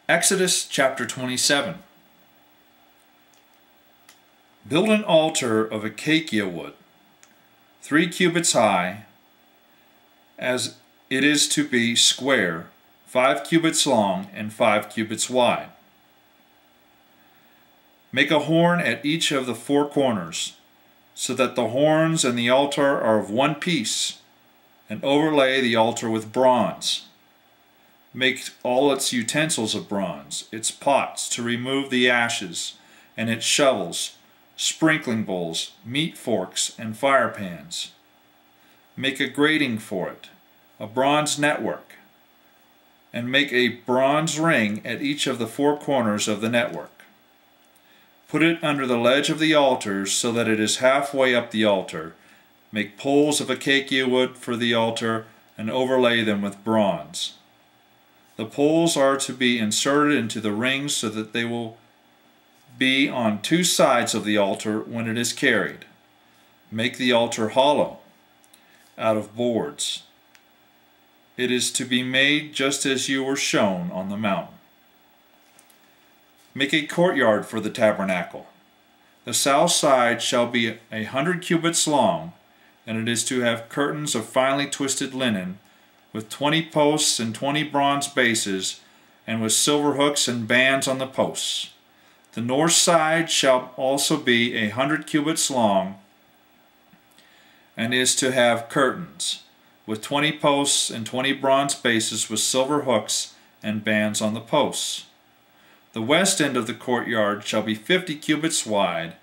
Exodus chapter 27. Build an altar of acacia wood, 3 cubits high, as it is to be square, 5 cubits long and 5 cubits wide. Make a horn at each of the 4 corners, so that the horns and the altar are of one piece, and overlay the altar with bronze. Make all its utensils of bronze, its pots to remove the ashes, and its shovels, sprinkling bowls, meat forks, and fire pans. Make a grating for it, a bronze network, and make a bronze ring at each of the 4 corners of the network. Put it under the ledge of the altar so that it is halfway up the altar. Make poles of acacia wood for the altar and overlay them with bronze. The poles are to be inserted into the rings so that they will be on 2 sides of the altar when it is carried. Make the altar hollow, out of boards. It is to be made just as you were shown on the mountain. Make a courtyard for the tabernacle. The south side shall be 100 cubits long, and it is to have curtains of finely twisted linen, with 20 posts and 20 bronze bases, and with silver hooks and bands on the posts. The north side shall also be 100 cubits long, and is to have curtains, with 20 posts and 20 bronze bases with silver hooks and bands on the posts. The west end of the courtyard shall be 50 cubits wide,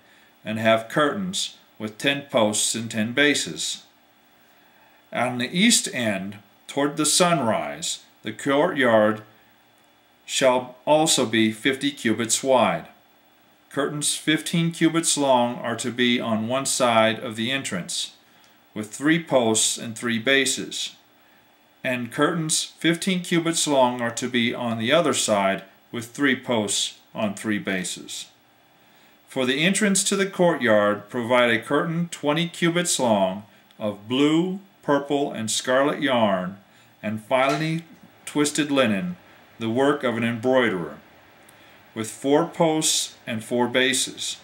and have curtains, with 10 posts and 10 bases. On the east end, toward the sunrise, the courtyard shall also be 50 cubits wide. Curtains 15 cubits long are to be on one side of the entrance, with 3 posts and 3 bases. And curtains 15 cubits long are to be on the other side, with 3 posts on 3 bases. For the entrance to the courtyard, provide a curtain 20 cubits long of blue, purple, and scarlet yarn, and finely twisted linen, the work of an embroiderer, with 4 posts and 4 bases.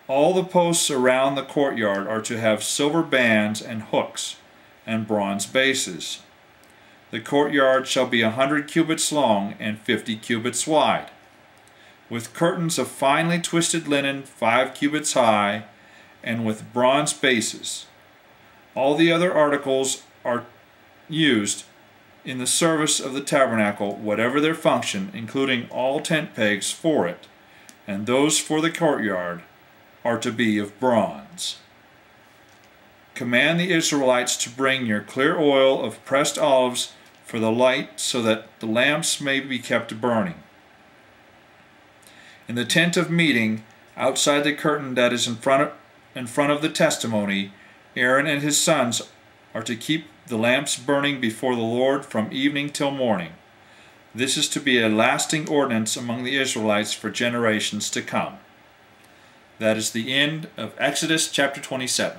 All the posts around the courtyard are to have silver bands and hooks, and bronze bases. The courtyard shall be 100 cubits long and 50 cubits wide, with curtains of finely twisted linen 5 cubits high, and with bronze bases. All the other articles are used in the service of the tabernacle, whatever their function, including all tent pegs for it, and those for the courtyard, are to be of bronze. Command the Israelites to bring your clear oil of pressed olives for the light, so that the lamps may be kept burning. In the tent of meeting, outside the curtain that is in front of the testimony, Aaron and his sons are to keep the lamps burning before the Lord from evening till morning. This is to be a lasting ordinance among the Israelites for generations to come. That is the end of Exodus chapter 27.